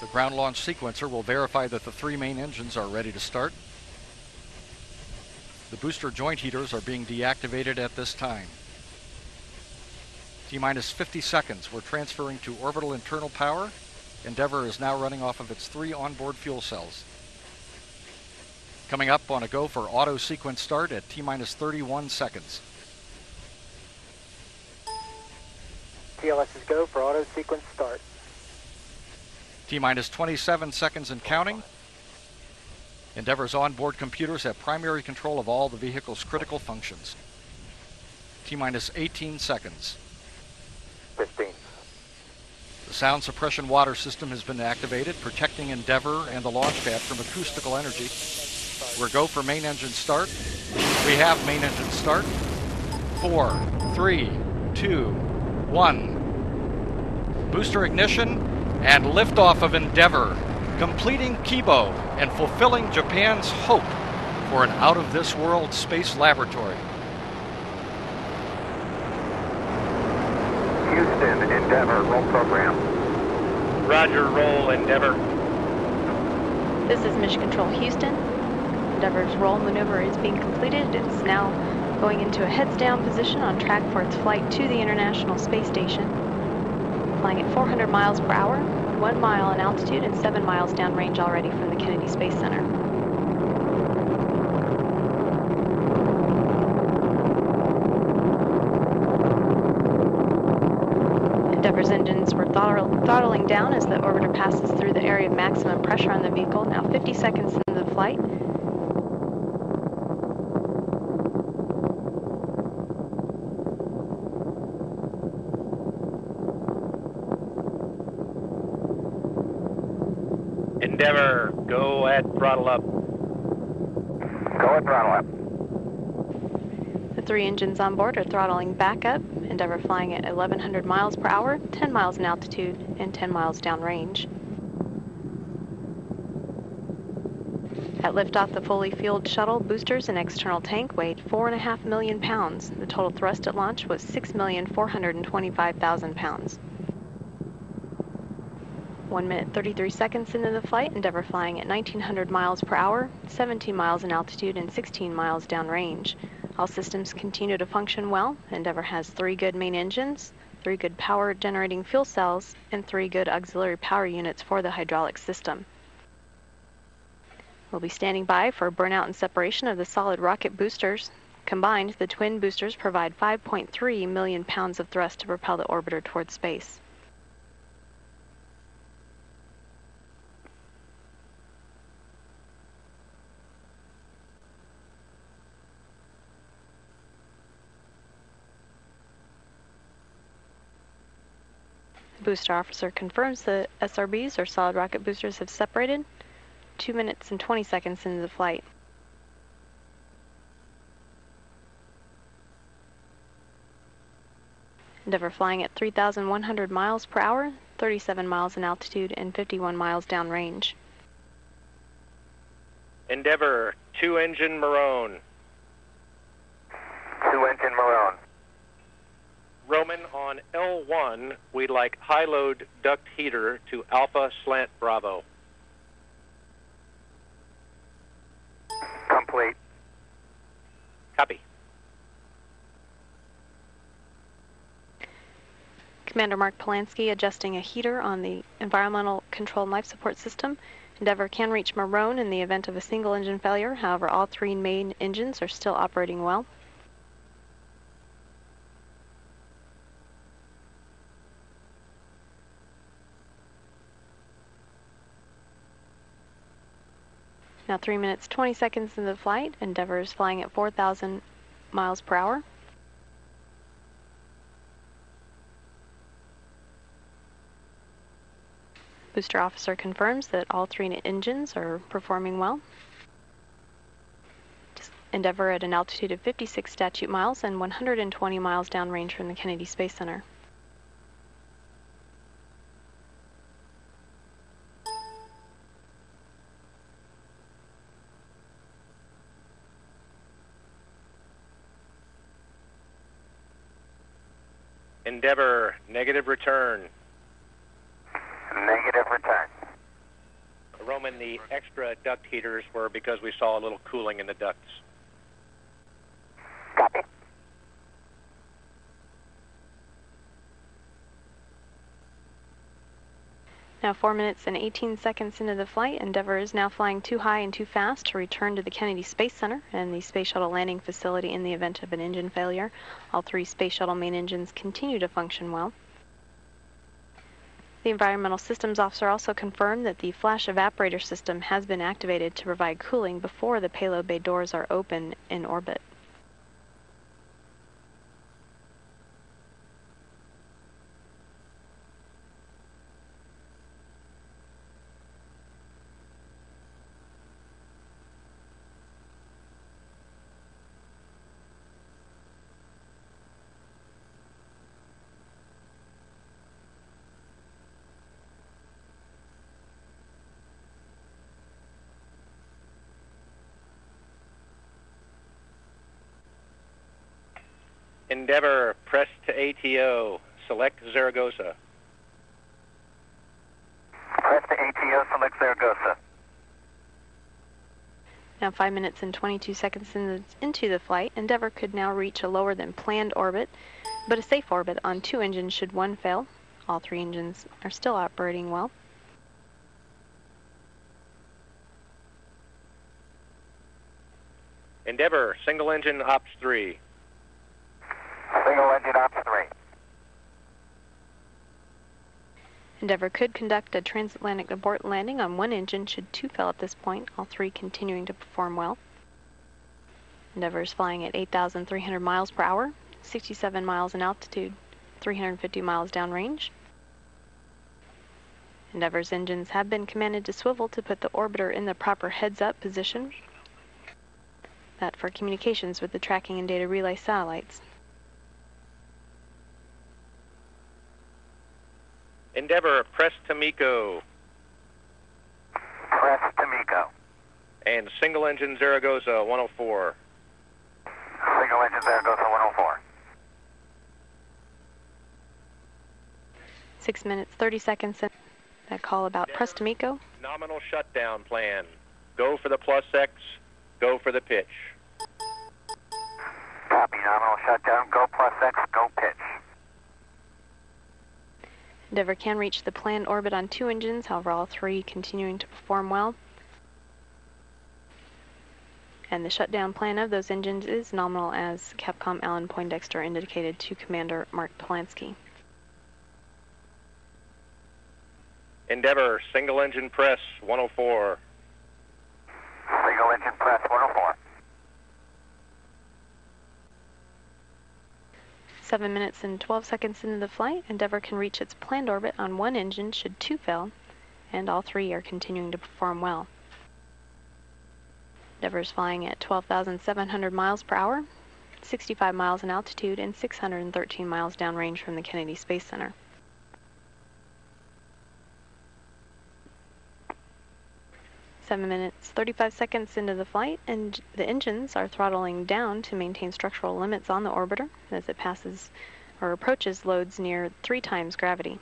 The ground launch sequencer will verify that the 3 main engines are ready to start. The booster joint heaters are being deactivated at this time. T-minus 50 seconds. We're transferring to orbital internal power. Endeavour is now running off of its 3 onboard fuel cells. Coming up on a go for auto sequence start at T-minus 31 seconds. TLS is go for auto sequence start. T-minus 27 seconds and counting. Endeavour's onboard computers have primary control of all the vehicle's critical functions. T-minus 18 seconds. 15. The sound suppression water system has been activated, protecting Endeavour and the launch pad from acoustical energy. We're go for main engine start. We have main engine start. 4, 3, 2, 1. Booster ignition and liftoff of Endeavour, completing Kibo and fulfilling Japan's hope for an out-of-this-world space laboratory. Houston, Endeavour, roll program. Roger, roll, Endeavour. This is Mission Control Houston. Endeavour's roll maneuver is being completed. It's now going into a heads-down position on track for its flight to the International Space Station. Flying at 400 miles per hour, 1 mile in altitude and 7 miles downrange already from the Kennedy Space Center. Endeavour's engines were throttling down as the orbiter passes through the area of maximum pressure on the vehicle, now 50 seconds into the flight. Endeavour, go at throttle up. Go at throttle up. The 3 engines on board are throttling back up. Endeavour flying at 1,100 miles per hour, 10 miles in altitude, and 10 miles downrange. At liftoff, the fully fueled shuttle boosters and external tank weighed 4.5 million pounds. The total thrust at launch was 6,425,000 pounds. 1 minute 33 seconds into the flight, Endeavour flying at 1,900 miles per hour, 17 miles in altitude, and 16 miles downrange. All systems continue to function well. Endeavour has 3 good main engines, 3 good power generating fuel cells, and 3 good auxiliary power units for the hydraulic system. We'll be standing by for burnout and separation of the solid rocket boosters. Combined, the twin boosters provide 5.3 million pounds of thrust to propel the orbiter toward space. The booster officer confirms the SRBs, or solid rocket boosters, have separated. 2 minutes and 20 seconds into the flight. Endeavour flying at 3,100 miles per hour, 37 miles in altitude, and 51 miles downrange. Endeavour, 2-engine Marone. 2-engine Marone. Roman, on L1, we'd like high-load duct heater to Alpha Slant Bravo. Complete. Copy. Commander Mark Polanski adjusting a heater on the environmental control and life support system. Endeavour can reach Marone in the event of a single engine failure. However, all 3 main engines are still operating well. Now 3 minutes 20 seconds into the flight. Endeavour is flying at 4,000 miles per hour. Booster officer confirms that all 3 engines are performing well. Endeavour at an altitude of 56 statute miles and 120 miles downrange from the Kennedy Space Center. Endeavour, negative return. Negative return. Roman, the extra duct heaters were because we saw a little cooling in the ducts. Copy. Now 4 minutes and 18 seconds into the flight, Endeavour is now flying too high and too fast to return to the Kennedy Space Center and the Space Shuttle landing facility in the event of an engine failure. All 3 Space Shuttle main engines continue to function well. The Environmental Systems Officer also confirmed that the flash evaporator system has been activated to provide cooling before the payload bay doors are open in orbit. Endeavour, press to ATO. Select Zaragoza. Press to ATO, select Zaragoza. Now 5 minutes and 22 seconds into the flight, Endeavour could now reach a lower than planned orbit, but a safe orbit on 2 engines should one fail. All 3 engines are still operating well. Endeavour, single engine ops 3. Single engine ops 3. Endeavour could conduct a transatlantic abort landing on 1 engine should 2 fail at this point, all 3 continuing to perform well. Endeavour is flying at 8,300 miles per hour, 67 miles in altitude, 350 miles downrange. Endeavour's engines have been commanded to swivel to put the orbiter in the proper heads-up position. That for communications with the tracking and data relay satellites. Endeavour, press to MECO. Press to MECO. And single engine Zaragoza 104. Single engine Zaragoza 104. 6 minutes, 30 seconds in that call about press to MECO. Nominal shutdown plan. Go for the plus X, go for the pitch. Copy, nominal shutdown, go plus X, go pitch. Endeavour can reach the planned orbit on 2 engines, however all 3 continuing to perform well. And the shutdown plan of those engines is nominal, as Capcom Alan Poindexter indicated to Commander Mark Polanski. Endeavour, single engine press 104. Single engine press 104. 7 minutes and 12 seconds into the flight, Endeavour can reach its planned orbit on 1 engine should 2 fail, and all 3 are continuing to perform well. Endeavour is flying at 12,700 miles per hour, 65 miles in altitude, and 613 miles downrange from the Kennedy Space Center. Seven minutes, 35 seconds into the flight, and the engines are throttling down to maintain structural limits on the orbiter as it passes or approaches loads near 3 times gravity.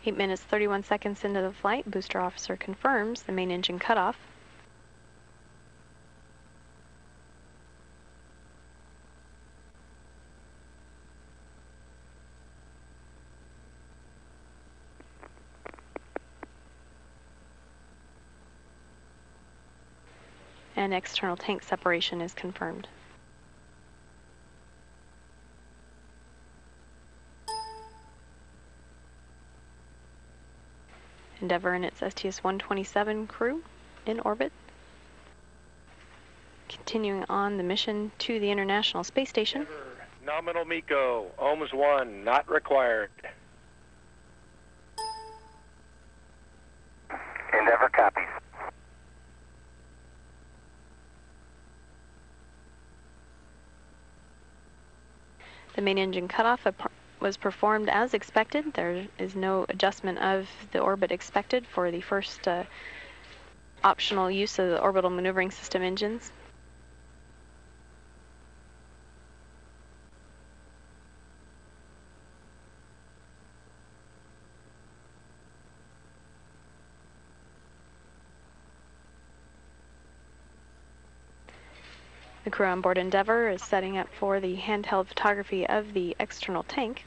Eight minutes, 31 seconds into the flight, booster officer confirms the main engine cutoff. And external tank separation is confirmed. Endeavour and its STS-127 crew in orbit. Continuing on the mission to the International Space Station. Endeavour, nominal MECO, ohms 1, not required. Endeavour copies. The main engine cutoff was performed as expected. There is no adjustment of the orbit expected for the first optional use of the orbital maneuvering system engines. The crew on board Endeavour is setting up for the handheld photography of the external tank.